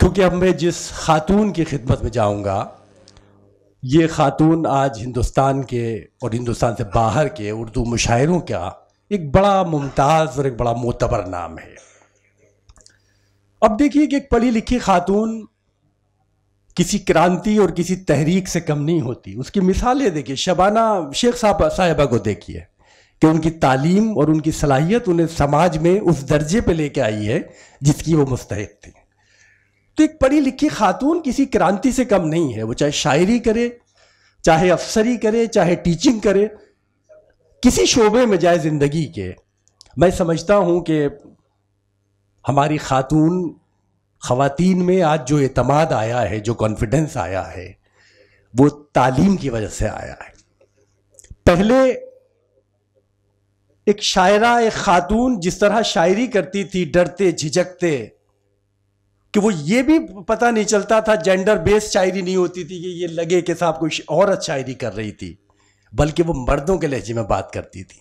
क्योंकि अब मैं जिस खातून की खिदमत में जाऊंगा, ये खातून आज हिंदुस्तान के और हिंदुस्तान से बाहर के उर्दू मुशायरों का एक बड़ा मुमताज़ और एक बड़ा मोतबर नाम है। अब देखिए कि एक पढ़ी लिखी खातून किसी क्रांति और किसी तहरीक से कम नहीं होती। उसकी मिसालें देखिए, शबाना शेख साहिबा को देखिए कि उनकी तालीम और उनकी सलाहियत उन्हें समाज में उस दर्जे पे लेके आई है जिसकी वो मुस्तहिक थी। तो एक पढ़ी लिखी खातून किसी क्रांति से कम नहीं है। वो चाहे शायरी करे, चाहे अफसरी करे, चाहे टीचिंग करे, किसी शोबे में जाए जिंदगी के। मैं समझता हूं कि हमारी खवातीन में आज जो एतमाद आया है, जो कॉन्फिडेंस आया है, वो तालीम की वजह से आया है। पहले एक शायरा, एक खातून जिस तरह शायरी करती थी डरते झिझकते, कि वो ये भी पता नहीं चलता था, जेंडर बेस्ड शायरी नहीं होती थी कि ये लगे कि साहब कोई औरत शायरी कर रही थी, बल्कि वो मर्दों के लहजे में बात करती थी,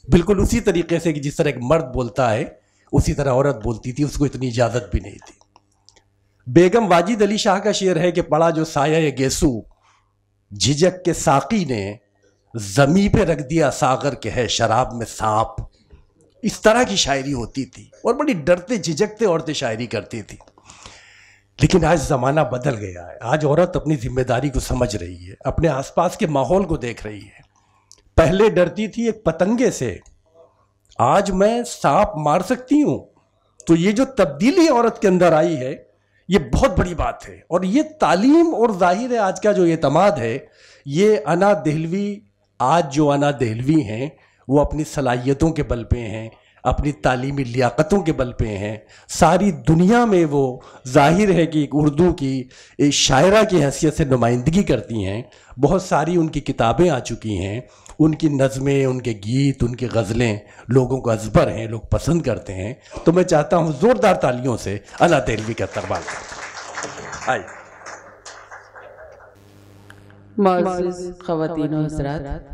बिल्कुल उसी तरीके से कि जिस तरह एक मर्द बोलता है उसी तरह औरत बोलती थी। उसको इतनी इजाज़त भी नहीं थी। बेगम वाजिद अली शाह का शेर है कि पड़ा जो साया ये गेसू, झिझक के साकी ने जमी पे रख दिया सागर के है शराब में सांप। इस तरह की शायरी होती थी और बड़ी डरते झिझकते औरतें शायरी करती थी। लेकिन आज ज़माना बदल गया है। आज औरत अपनी जिम्मेदारी को समझ रही है, अपने आसपास के माहौल को देख रही है। पहले डरती थी एक पतंगे से, आज मैं सांप मार सकती हूँ। तो ये जो तब्दीली औरत के अंदर आई है, ये बहुत बड़ी बात है। और ये तालीम और जाहिर है आज का जो एतमाद है, ये अना दहलवी, आज जो अना दहलवी हैं वो अपनी सलाहियतों के बल पे हैं, अपनी तालीमी लियाकतों के बल पे हैं। सारी दुनिया में वो जाहिर है कि उर्दू की एक शायरा की हैसियत से नुमाइंदगी करती हैं। बहुत सारी उनकी किताबें आ चुकी हैं, उनकी नज़में, उनके गीत, उनकी गज़लें लोगों को अज़बर हैं, लोग पसंद करते हैं। तो मैं चाहता हूँ ज़ोरदार तालियों से अना दहलवी का इस्तक़बाल करें। आइए। मुअज़्ज़िज़ ख़वातीन और हज़रात,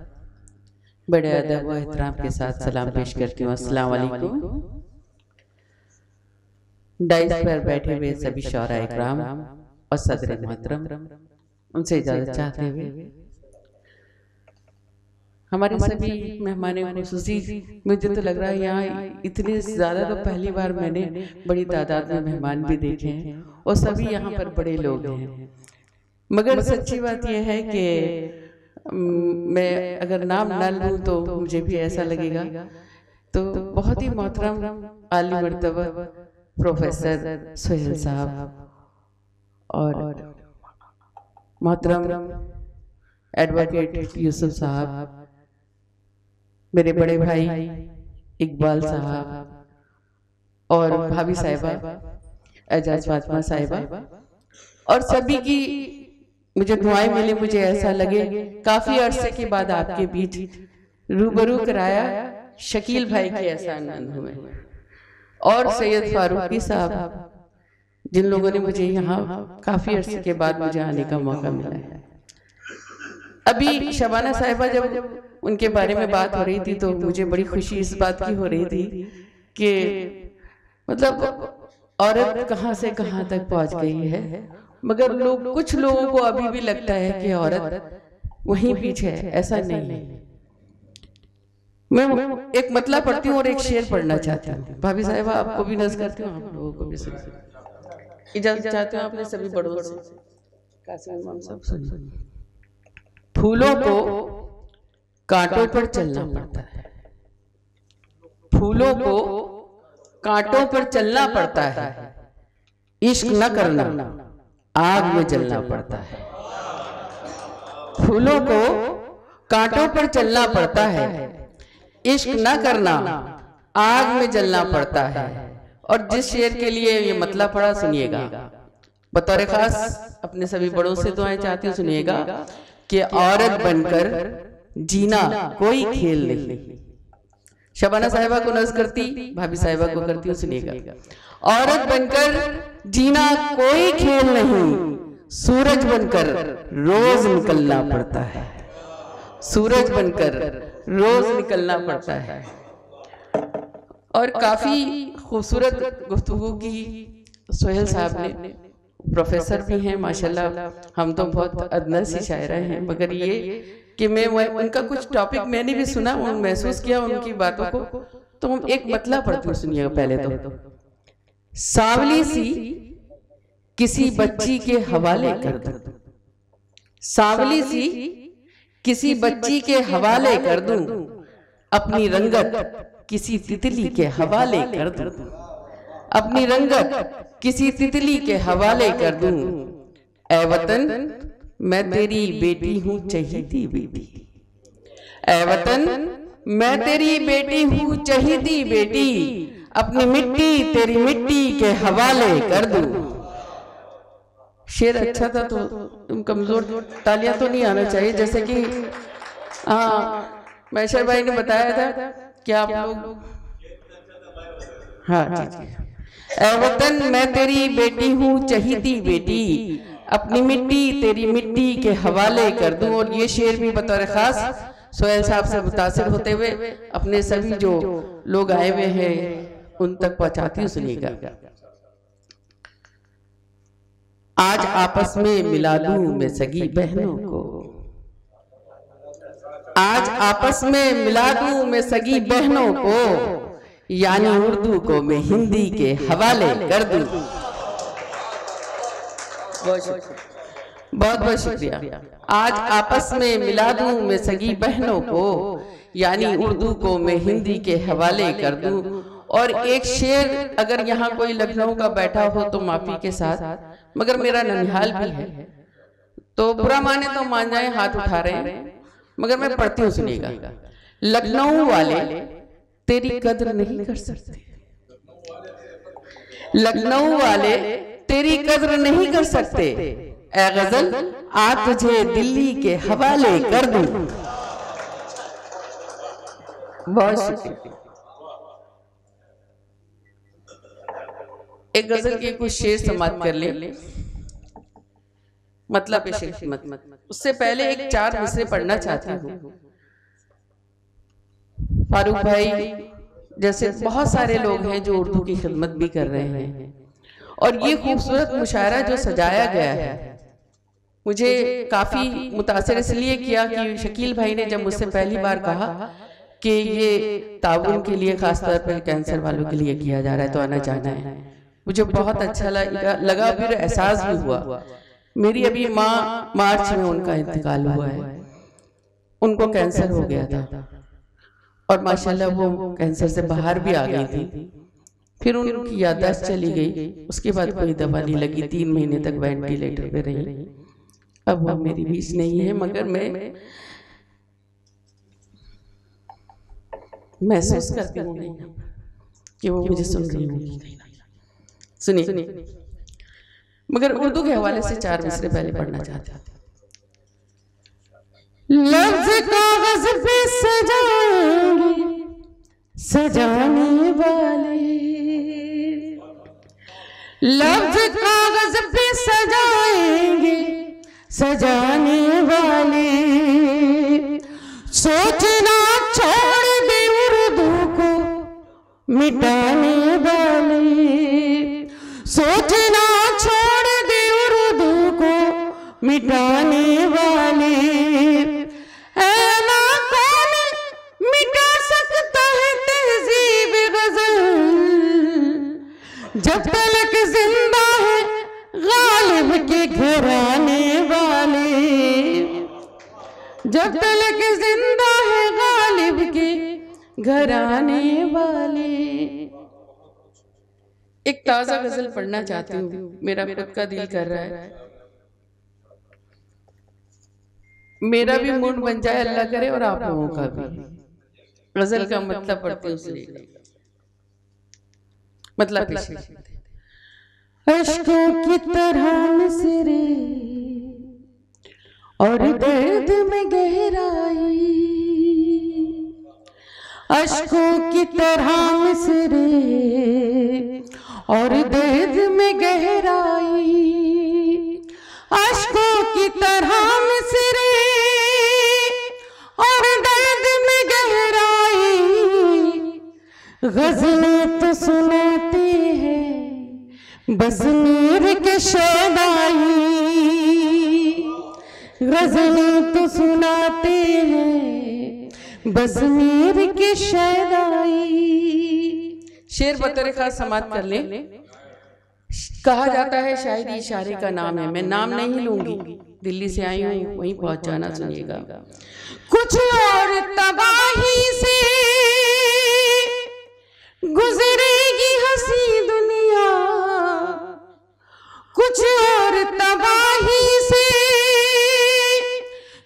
बड़े अदब व एहतराम के साथ सलाम पेश करती हूँ। अस्सलाम वालेकुम। डाइस पर बैठे हुए सभी शौराए इकराम और सदर मोहतरम, उनसे इजाज़त चाहते हुए हमारे सभी मेहमाने खुसूसी, मुझे तो लग रहा है यहाँ इतने ज़्यादा तो पहली बार मैंने बड़ी तादाद में मेहमान भी देखे हैं और सभी यहाँ पर बड़े लोग हैं। मगर सच्ची बात यह है कि मैं अगर नाम ना लूँ तो मुझे भी ऐसा लगेगा। तो बहुत ही मोहतरम आली मर्तबा प्रोफेसर सोहेल साहब और मोहतरम एडवोकेट यूसुफ साहब, मेरे बड़े भाई इकबाल साहब और भाभी साहिबा एजाज फातिमा साहिबा, और सभी की मुझे दुआएं मिली। मुझे ऐसा लगे काफी अरसे के बाद आपके बीच रूबरू कराया शकील भाई के एहसान मंद हुए और सैयद फारूकी साहब, जिन लोगों ने मुझे यहाँ काफी अरसे के बाद मुझे आने का मौका मिला है। अभी शबाना साहिबा जब उनके बारे में बात हो रही थी तो मुझे बड़ी खुशी इस बात की हो रही थी कि मतलब औरत कहाँ से कहाँ तक पहुँच गई है, मगर कुछ लोगों को अभी भी लगता है कि औरत वहीं पीछे है। ऐसा नहीं है। मैं एक मतला पढ़ती हूँ और एक शेर पढ़ना चाहती हूँ। भाभी साहिबा आपको भी नज़र करती हूँ, आप लोगों को भी इजाजत चाहती हूँ अपने सभी बड़ों से। फूलों को कांटों पर चलना पड़ता है, फूलों को कांटों पर चलना पड़ता है, इश्क न करना आग में जलना पड़ता है। फूलों को कांटों पर चलना पड़ता है, इश्क न करना आग में जलना पड़ता है। और जिस शेर के लिए ये मतलब पड़ा सुनिएगा, बतौर खास अपने सभी बड़ों से दुआएं चाहती हूँ, सुनिएगा कि औरत बनकर जीना कोई खेल नहीं। शबाना साहिबा को नज़र करती, भाभी साहिबा को करती हूँ, सुनिएगा। औरत बनकर जीना कोई खेल नहीं, सूरज बनकर रोज निकलना पड़ता है, सूरज बनकर रोज निकलना पड़ता है। और काफी खूबसूरत गुफ्तगू की सोहेल साहब ने प्रोफेसर भी हैं माशाल्लाह, हम तो बहुत अदना सी शायरा हैं, मगर ये कि मैं उनका कुछ टॉपिक मैंने भी सुना, महसूस किया उनकी बातों को, तो हम एक मतलब पढ़ते हैं, सुनिएगा पहले तो। सावली सी किसी बच्ची के हवाले कर दूं, सावली सी किसी बच्ची के हवाले कर दूं, अपनी रंगत किसी तितली के हवाले कर दूं, अपनी रंगत किसी तितली के हवाले कर दूं। ऐ वतन मैं तेरी बेटी हूँ चहीती बेटी, ऐ वतन मैं तेरी बेटी हूँ चहीती बेटी, अपनी मिट्टी तेरी मिट्टी के हवाले कर दूं। शेर अच्छा था तो तुम कमजोर, तालियां तो नहीं आना चाहिए, जैसे कि मैशर भाई ने बताया था कि आप लोग, हाँ जी। ऐ वतन मैं तेरी बेटी हूँ चहीती बेटी, अपनी मिट्टी तेरी मिट्टी के हवाले कर दूं। और ये शेर भी बतौर खास सोहेल साहब से मुतासिर होते हुए अपने सभी जो लोग आए हुए हैं उन तक पहुंचाती हूँ, सुनिएगा। आज आपस में मिला दूं मैं सगी बहनों को, आज आपस में मिला दूं मैं सगी बहनों को, यानी उर्दू को मैं हिंदी के हवाले कर दूं। बहुत बहुत शुक्रिया। आज आपस में मिला दूं मैं सगी बहनों को, यानी उर्दू को मैं हिंदी के हवाले कर दूं। और एक शेर, अगर यहाँ कोई लखनऊ का बैठा हो तो माफी के साथ, मगर मेरा ननिहाल भी है तो बुरा माने तो मान जाए, हाथ उठा रहे हैं, मगर मैं पढ़ती हूँ, सुनिएगा। लखनऊ वाले तेरी कद्र नहीं कर सकते, लखनऊ वाले तेरी कद्र नहीं कर सकते, ऐ गजल आ तुझे दिल्ली के हवाले कर दूं। बहुत शुक्रिया। एक गजल के कुछ शेर समाप्त कर ले, मतलब उससे पहले एक 4 मिसरे पढ़ना चाहती हूँ। फारूक भाई जैसे बहुत सारे लोग हैं जो उर्दू की खिदमत भी कर रहे हैं, और ये खूबसूरत मुशायरा जो सजाया गया है मुझे काफी मुतासिर इसलिए किया कि शकील भाई ने जब मुझसे पहली बार कहा कि ये ताउन के लिए खासतौर पर कैंसर वालों के लिए किया जा रहा है तो आना जाना है, मुझे बहुत अच्छा लगा। फिर एहसास भी हुआ, मेरी अभी माँ मार्च में उनका इंतकाल हुआ है, उनको कैंसर हो गया था और माशाल्लाह वो कैंसर से बाहर भी आ गई थी। फिर उनकी याददाश्त चली गई, उसके बाद कोई दवा नहीं लगी, 3 महीने तक वेंटिलेटर पे रही। अब वो मेरी बीच नहीं है, मगर मैं महसूस करती हूँ कि वो मुझे सुन रही होगी। सुनिए, मगर उर्दू के हवाले से 4 मिसरे पहले पढ़ना चाहते हैं। लफ्ज़ कागज़ पे सजाएंगे सजाने वाले, लफ्ज़ कागज़ पे सजाएंगे सजाने वाले, सोचना छोड़ दे उर्दू को मिटाने वाले, सोचना छोड़ दे उर्दू को मिटाने वाले, ऐना कौन मिटा सकता है तहजीब गज़ल, जब तलक जिंदा है गालिब के घराने वाले, जब तलक जिंदा है गालिब के घराने वाले। एक ताजा गजल पढ़ना चाहती हूँ, मेरा खुद का दिल कर रहा है, मेरा भी मूड बन जाए अल्लाह करे और आप लोगों का भी। गजल का मतलब पढ़ती हूँ, मतलब अश्कों की तरह मिसरे और दर्द में गहराई, अश्कों की तरह मिसरे और दर्द में गहराई, अश्कों की तरह मिसरे और दर्द में गहराई, गज़लें तो सुनाते हैं बसमीर के शहनाई गज़लें तो सुनाते हैं, बसमीर के शहनाई। शेर बतौर खास समाप्त कर ले। कहा जाता है शायरी इशारे का नाम है। मैं नाम नहीं लूंगी, दिल्ली से आई हूँ, वहीं पहुंच जाना, सुनिएगा। कुछ और तबाही से गुजरेगी हंसी दुनिया, कुछ और तबाही से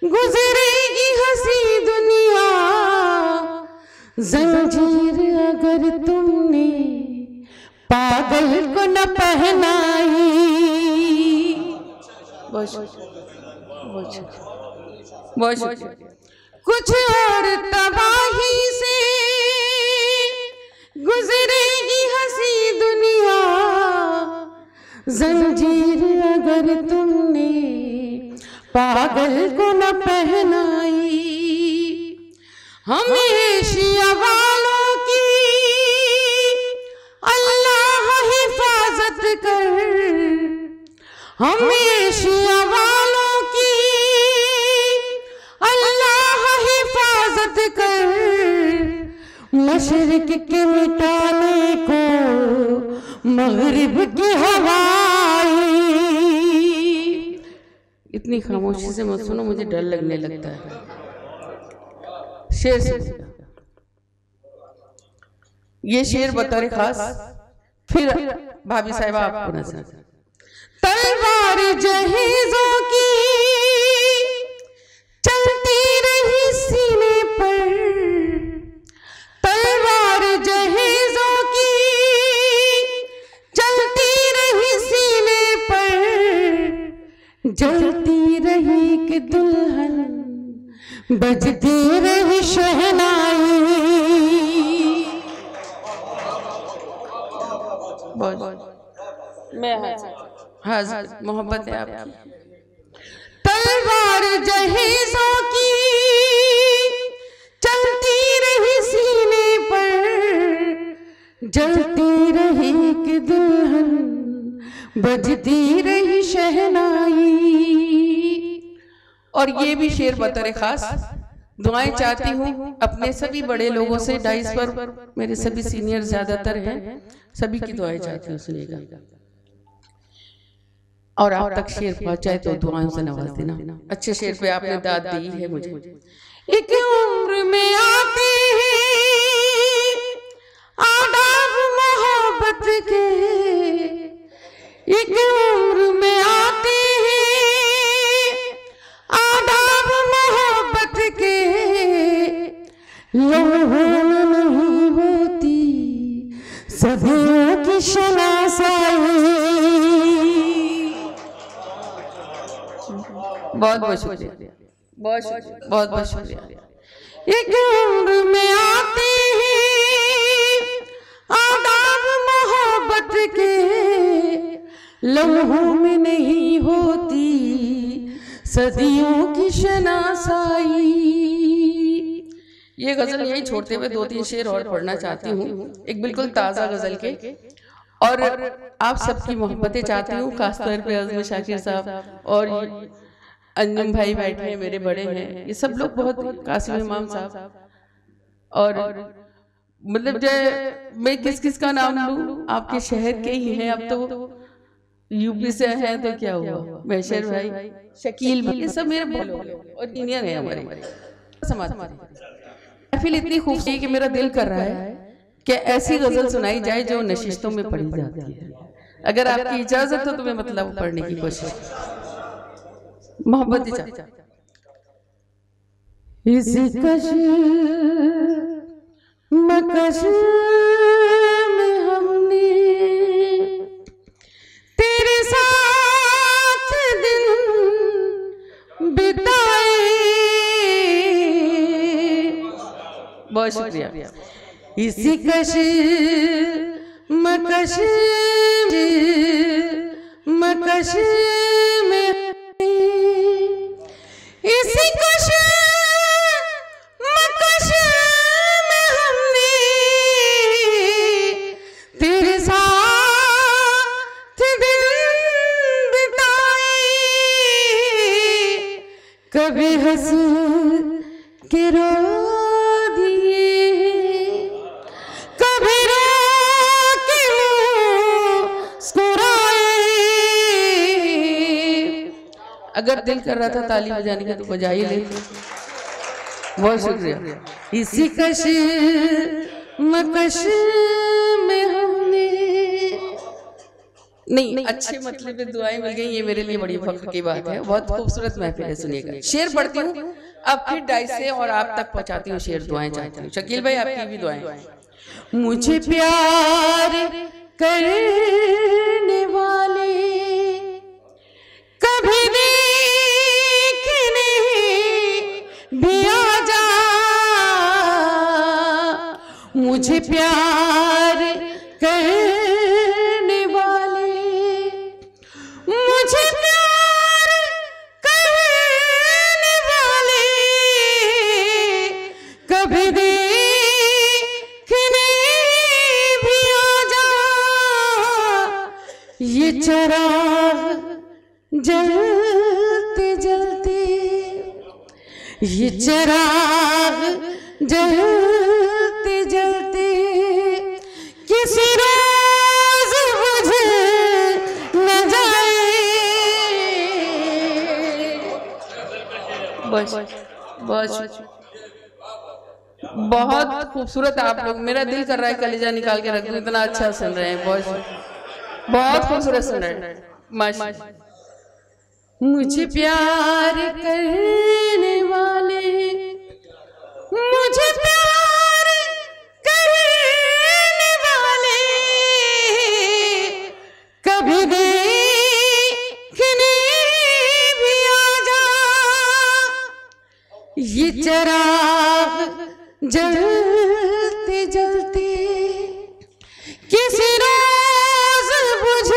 गुजरेगी हंसी दुनिया। जंजीर अगर तुमने पागल को न पहनाई। कुछ और तबाही से गुजरेगी हंसी दुनिया। जंजीर अगर तुमने पागल को न पहनाई। हमेशा वालों की अल्लाह हिफाजत कर, हमेशा वालों की अल्लाह हिफाजत कर। मशरिक के मिटाने को मगरिब की हवाई। इतनी खामोशी से मत सुनो, मुझे डर लगने लगता है। शेर से ये शेर बतौर खास, फिर भाभी साहिबा आपको नजर। तलवार जहेजों की चलती रही सीने पर, तलवार जहेजों की चलती रही सीने पर। जलती रही कि दुल्हन बजती रही शहनाई। मैं हाजिर, मोहब्बत है आपकी। तलवार जहेजों की चलती रही सीने पर। जलती रही कि दुल्हन बजती रही शहनाई। और ये भी शेर बतौर खास दुआएं चाहती हूँ अपने सभी बड़े लोगों से। डाइस पर मेरे सभी सीनियर ज्यादातर हैं, सभी की दुआएं चाहती हूँ, सुनिएगा। और आप तक शेर पहुंचाए तो दुआओं से नवाज देना। अच्छे शेर पे आपने दाद दी है मुझे। एक उम्र में आते हैं आदाब मोहब्बत के, एक उम्र में आते हैं आदाब मोहब्बत के। लम्हों में नहीं होती सदियों की शनासाई। बहुत बहुत शुक्रिया, बहुत बहुत शुक्रिया। एक उम्र में आते हैं आदाब मोहब्बत के। लम्हों में नहीं होती सदियों की शनासाई। ये गजल यही छोड़ते हुए 2-3 शेर और पढ़ना चाहती हूँ, एक बिल्कुल ताज़ा गजल के। और आप सबकी मोहब्बतें चाहती हूँ, खासतौर पे अज़म शाकिर साहब और अंजुम भाई बैठे हैं, मेरे बड़े हैं, ये सब लोग बहुत, कासिम इमाम साहब। और मतलब जय मैं किस किस का नाम लूँ, आपके शहर के ही हैं, अब तो यूपी से हैं, तो क्या हुआ, मैशर भाई, शकील भाई, ये सब मेरे बहुत और इंजीनियर हैं हमारे समाज में। महफिल इतनी खूबसूरत कि मेरा दिल कर रहा है कि ऐसी गजल सुनाई जाए जो नशिस्तों में पढ़ी जाती है। अगर आपकी इजाजत हो तो मैं मतलब पढ़ने की कोशिश। मोहब्बत इस कश मकश में हमने तेरे साथ दिन बिताए। बहुत शुक्रिया। इसी कश मकश मकश में इसी कश मकश में हमने तेरे साथ के रो दिए, कभी रो के मुस्कुराए। अगर दिल कर रहा था ताली बजाने का तो बजा ही ले। बहुत शुक्रिया। इसी कश मकश में हमने नहीं अच्छे मतलब में दुआएं मिल गई, ये मेरे लिए बड़ी फख्र की बात है। बहुत खूबसूरत महफिल है। सुनिएगा, शेर पढ़ती हूँ, अब फिर डाइस से और आप तक पहुंचाती हूँ शेर। दुआएं चाहती हूँ। शकील भाई आपकी भी दुआएं। मुझे प्यार करने वाले कभी देखने भी आ जा, मुझे प्यार करने वाले, मुझे प्यार करने वाले कभी देखने भी आ जा। ये चिराग जलते जलते, ये चिराग जलते जलते किसी रोज बुझ न जाए। बस बहुत खूबसूरत आप लोग। मेरा दिल कर रहा है कलेजा निकाल के रख दूं, इतना अच्छा सुन रहे हैं। बहुत खूबसूरत सुन रहे हैं। माशाल्लाह। मुझे प्यार करने वाले, मुझे प्यार करने वाले कभी देखने भी आ जा। ये चिराग जलते जलते किसी रोज बुझ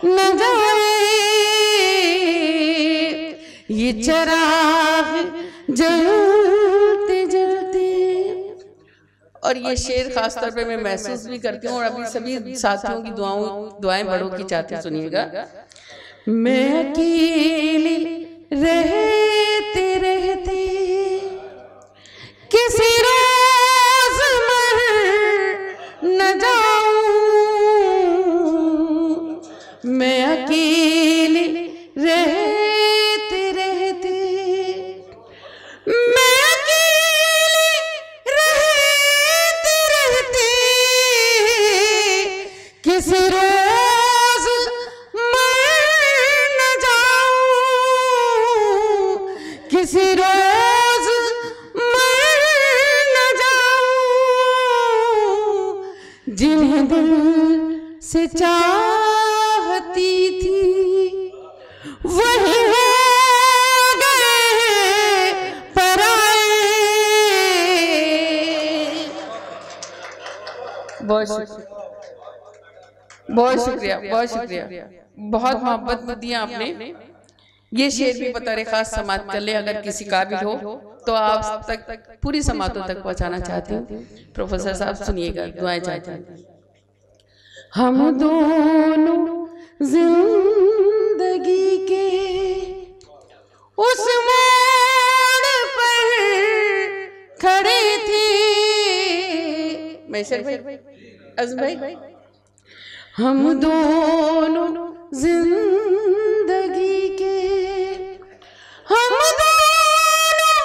न जाए। ये चिराग जलते जलते। और ये शेर खास तौर पे मैं महसूस भी करती हूँ और अभी सभी साथियों की दुआएं बड़ों की चाहती। सुनिएगा। मैं अकेली रहते रहते किसी रोज मर न जाऊं, मैं अकेली रहते रहते, मैं अकेली रहते रहते किसी रोज मर न जाऊं, किसी रोज मर न जाऊं। जिन्हें दिल से चाहती थी वही हो गए पराए। बहुत शुक्रिया, बहुत शुक्रिया। बहुत मोहब्बत में दिया आपने। ये शेर भी बतौर खास समात कर ले, अगर किसी काबिल हो तो आप तक पूरी समातों तक पहुंचाना चाहती हूँ। प्रोफेसर साहब सुनिएगा, दुआएं चाहते हैं। हम दोनों जिंदगी के उस मोड़ पर खड़े थे। मैशर भाई, अज़म भाई, हम दोनों जिंदगी के, हम दोनों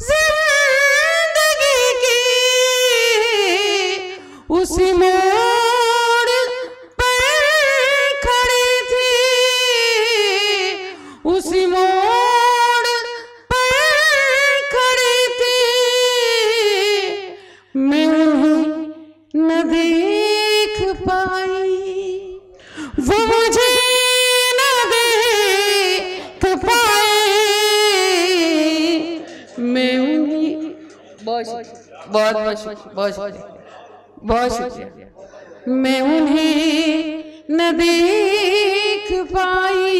जिंदगी के उसी मोड़ पर खड़े थे, उसी मोड़ पर खड़े थे। मैं उन्हें न देख पाई, वो मुझे न देख पाए। मैं उन्हें बहुत शुक्रिया। मैं उन्हें न देख पाई।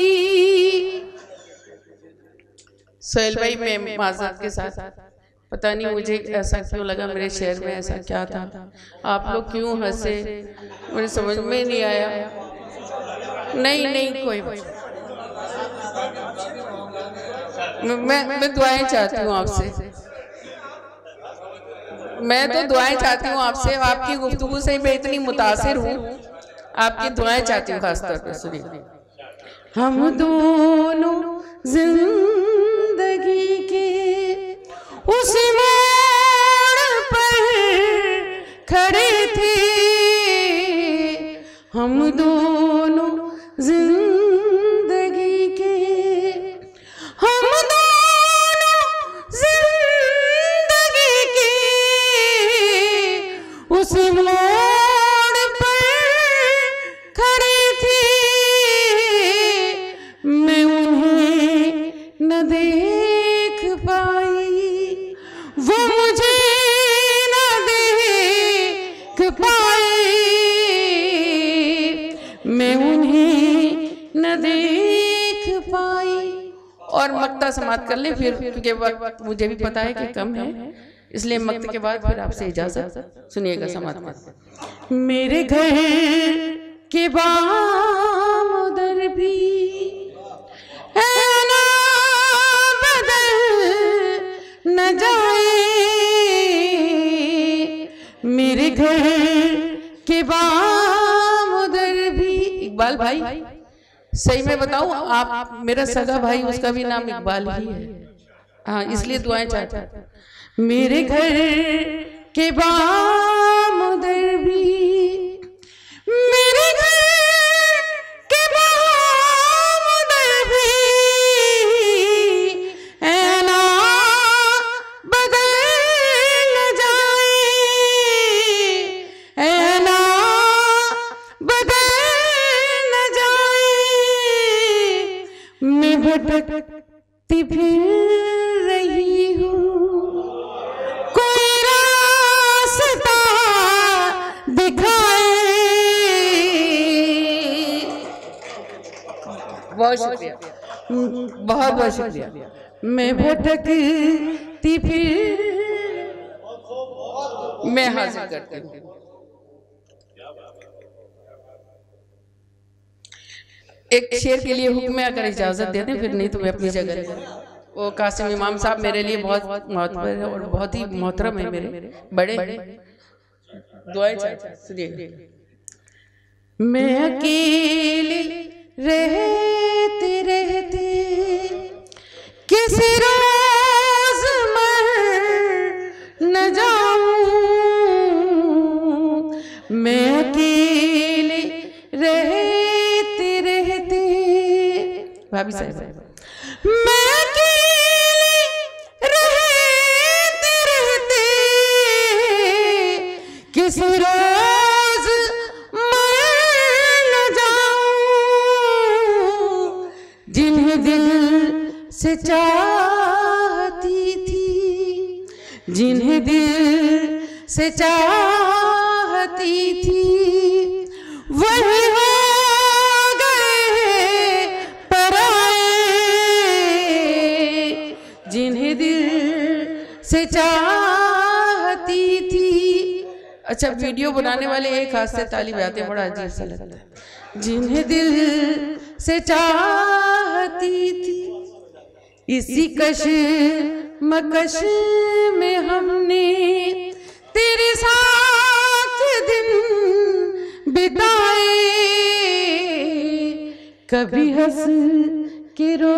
सोहेल भाई, मैं माज़रत के साथ पता नहीं मुझे ऐसा क्यों लगा, मेरे शहर में ऐसा क्या था, आप लोग क्यों हंसे, मुझे समझ में नहीं आया। नहीं कोई बात, मैं दुआएं चाहती हूँ आपसे। मैं तो दुआएं चाहती हूँ आपसे, आपकी गुफ्तगू से मैं इतनी मुतासिर हूँ, आपकी दुआएं चाहती हूँ खास तौर पर। सुनिए। हम दोनों जिंदगी के उस मोड़ पर खड़े थे, हम दोनों जिंदगी के, हम दोनों जिंदगी के उस मोड़ पर खड़े थे, मैं उन्हें न देख पाई, वो मुझे न देख पाए, मैं उन्हें न देख पाई। और मक्ता समाप्त कर ले फिर, क्योंकि वक्त मुझे भी पता है कि कम है, इसलिए मक्त के बाद फिर आपसे इजाजत। सुनिएगा समाप्त। मेरे घर के बाम उधर भी है ना बदल न जाए, मेरे घर के बाम उधर भी। इकबाल भाई, सही में बताऊं, आप मेरा सगा भाई, उसका भी नाम इकबाल ही है। हाँ, इसलिए दुआएं चाहता हूं। मेरे घर के बाम उधर भी, मेरे घर के बाम उधर भी, ऐना बदल न जाए, ऐना बदल न जाए, मैं भटकती फिर रही हूँ, कोई रास्ता दिखाए। बहुत शुक्रिया, बहुत बहुत शुक्रिया। मैं भटकती फिर, मैं हाजिर करती हूँ। एक शेर के लिए हुक्म है, अगर इजाजत दे दें, फिर नहीं तो मैं अपनी जगह। वो कासिम इमाम साहब मेरे लिए बहुत महत्व है और बहुत ही मोहतरम है, मेरे बड़े। दुआएं चाहते। सुनिए। मैं अकेले रहते रहते किसी रोज मर न जाऊं, मैं अकेले रहते रहते, भाभी साहब, मैं अकेले रहते रहते किस रोज मर न जाऊं, जिन्हें दिल से चाहती थी, जिन्हें दिल से चाहती थी, वही हो जिन्हें दिल से चाहती थी। अच्छा, वीडियो बनाने वाले एक हाथ से ताली बजाते, बड़ा अजीब सा लगता है। जिन्हें दिल से चाहती थी, इसी कशमकश में हमने तेरे साथ दिन बिताए, कभी हंस के रो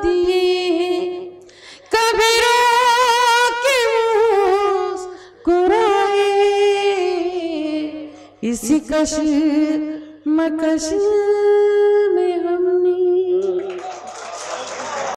दिए, कभी रो के मुस्कुराए, इसी कशमकश